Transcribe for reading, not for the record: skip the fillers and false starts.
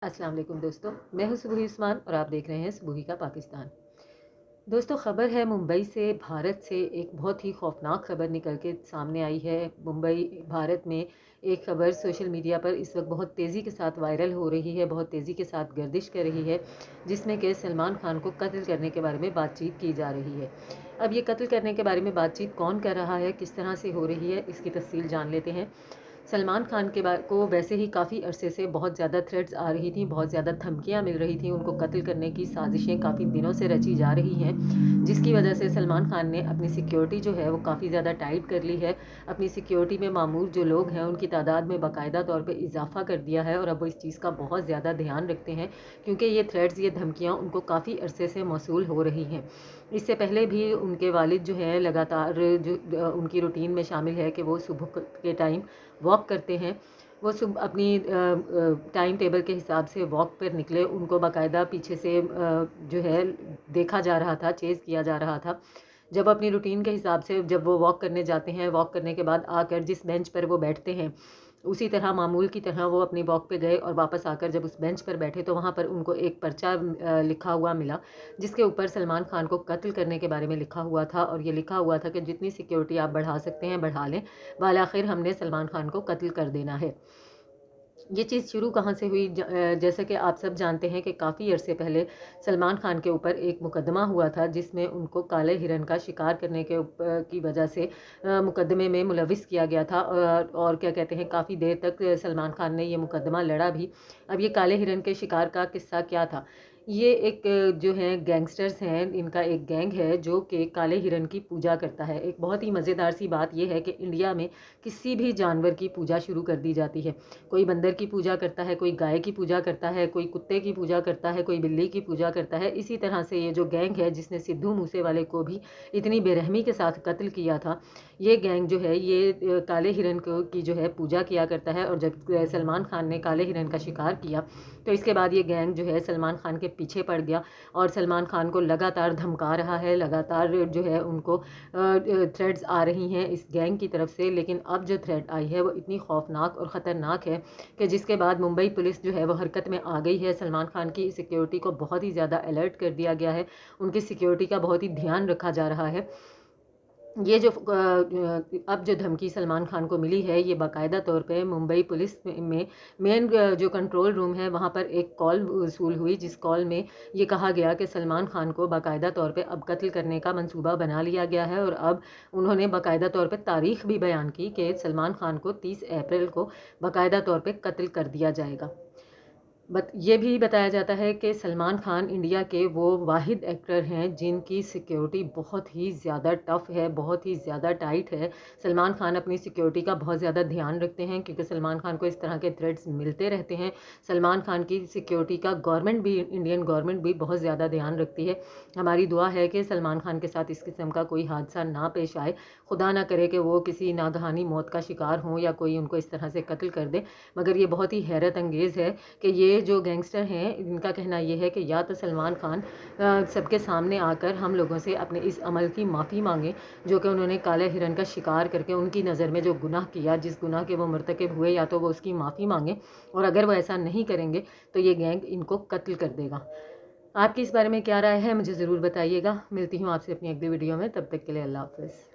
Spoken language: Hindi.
अस्सलाम वालेकुम दोस्तों, मैं हूं सुबही उस्मान और आप देख रहे हैं सुबही का पाकिस्तान। दोस्तों, खबर है मुंबई से, भारत से एक बहुत ही खौफनाक खबर निकल के सामने आई है। मुंबई भारत में एक खबर सोशल मीडिया पर इस वक्त बहुत तेज़ी के साथ वायरल हो रही है, बहुत तेज़ी के साथ गर्दिश कर रही है, जिसमें कि सलमान खान को कत्ल करने के बारे में बातचीत की जा रही है। अब ये कत्ल करने के बारे में बातचीत कौन कर रहा है, किस तरह से हो रही है, इसकी तफसील जान लेते हैं। सलमान खान को वैसे ही काफ़ी अरसे से बहुत ज़्यादा थ्रेट्स आ रही थी, बहुत ज़्यादा धमकियां मिल रही थी, उनको कत्ल करने की साजिशें काफ़ी दिनों से रची जा रही हैं, जिसकी वजह से सलमान खान ने अपनी सिक्योरिटी जो है वो काफ़ी ज़्यादा टाइट कर ली है। अपनी सिक्योरिटी में मामूर जो लोग हैं उनकी तादाद में बाकायदा तौर पर इजाफा कर दिया है और अब वो इस चीज़ का बहुत ज़्यादा ध्यान रखते हैं, क्योंकि ये थ्रेट्स, ये धमकियाँ उनको काफ़ी अरसे से मौसूल हो रही हैं। इससे पहले भी उनके वालिद जो हैं लगातार जो उनकी रूटीन में शामिल है कि वो सुबह के टाइम वॉक करते हैं। वो अपनी टाइम टेबल के हिसाब से वॉक पर निकले, उनको बाकायदा पीछे से जो है देखा जा रहा था, चेज़ किया जा रहा था। जब अपनी रूटीन के हिसाब से जब वो वॉक करने जाते हैं, वॉक करने के बाद आकर जिस बेंच पर वो बैठते हैं, उसी तरह मामूल की तरह वो अपनी वॉक पे गए और वापस आकर जब उस बेंच पर बैठे तो वहाँ पर उनको एक पर्चा लिखा हुआ मिला, जिसके ऊपर सलमान खान को कत्ल करने के बारे में लिखा हुआ था और ये लिखा हुआ था कि जितनी सिक्योरिटी आप बढ़ा सकते हैं बढ़ा लें, वाल आखिर हमने सलमान खान को कत्ल कर देना है। ये चीज़ शुरू कहाँ से हुई? जैसे कि आप सब जानते हैं कि काफ़ी अरसे पहले सलमान खान के ऊपर एक मुकदमा हुआ था, जिसमें उनको काले हिरन का शिकार करने के की वजह से मुकदमे में मुलविस किया गया था। और क्या कहते हैं, काफ़ी देर तक सलमान खान ने ये मुकदमा लड़ा भी। अब ये काले हिरन के शिकार का किस्सा क्या था? ये एक जो है गैंगस्टर्स हैं, इनका एक गैंग है जो कि काले हिरन की पूजा करता है। एक बहुत ही मज़ेदार सी बात यह है कि इंडिया में किसी भी जानवर की पूजा शुरू कर दी जाती है। कोई बंदर की पूजा करता है, कोई गाय की पूजा करता है, कोई कुत्ते की पूजा करता है, कोई बिल्ली की पूजा करता है। इसी तरह से ये जो गैंग है जिसने सिद्धू मूसेवाले को भी इतनी बेरहमी के साथ कत्ल किया था, ये गैंग जो है ये काले हिरन को की जो है पूजा किया करता है। और जब सलमान खान ने काले हिरन का शिकार किया तो इसके बाद ये गैंग जो है सलमान खान के पीछे पड़ गया और सलमान खान को लगातार धमका रहा है, लगातार जो है उनको थ्रेड्स आ रही हैं इस गैंग की तरफ से। लेकिन अब जो थ्रेड आई है वो इतनी खौफनाक और ख़तरनाक है कि जिसके बाद मुंबई पुलिस जो है वो हरकत में आ गई है। सलमान खान की सिक्योरिटी को बहुत ही ज़्यादा अलर्ट कर दिया गया है, उनकी सिक्योरिटी का बहुत ही ध्यान रखा जा रहा है। ये जो अब जो धमकी सलमान खान को मिली है, ये बाकायदा तौर पे मुंबई पुलिस में मेन जो कंट्रोल रूम है वहाँ पर एक कॉल वसूल हुई, जिस कॉल में ये कहा गया कि सलमान खान को बाकायदा तौर पे अब कत्ल करने का मंसूबा बना लिया गया है। और अब उन्होंने बाकायदा तौर पे तारीख भी बयान की कि सलमान खान को 30 अप्रैल को बाकायदा तौर पे कत्ल कर दिया जाएगा। ये भी बताया जाता है कि सलमान खान इंडिया के वो वाहिद एक्टर हैं जिनकी सिक्योरिटी बहुत ही ज़्यादा टफ़ है, बहुत ही ज़्यादा टाइट है। सलमान खान अपनी सिक्योरिटी का बहुत ज़्यादा ध्यान रखते हैं, क्योंकि सलमान खान को इस तरह के थ्रेट्स मिलते रहते हैं। सलमान खान की सिक्योरिटी का गवर्नमेंट भी, इंडियन गवर्नमेंट भी बहुत ज़्यादा ध्यान रखती है। हमारी दुआ है कि सलमान खान के साथ इस किस्म का कोई हादसा ना पेश आए, खुदा ना करे कि वो किसी नागहानी मौत का शिकार हों या कोई उनको इस तरह से कत्ल कर दे। मगर ये बहुत ही हैरत अंगेज़ है कि ये जो गैंगस्टर हैं इनका कहना ये है कि या तो सलमान खान सबके सामने आकर हम लोगों से अपने इस अमल की माफ़ी मांगे जो कि उन्होंने काले हिरन का शिकार करके उनकी नज़र में जो गुनाह किया, जिस गुनाह के वो मर्तकब हुए, या तो वो उसकी माफ़ी मांगे, और अगर वो ऐसा नहीं करेंगे तो ये गैंग इनको कत्ल कर देगा। आपकी इस बारे में क्या राय है, मुझे ज़रूर बताइएगा। मिलती हूँ आपसे अपनी अगली वीडियो में, तब तक के लिए अल्लाह हाफ़िज़।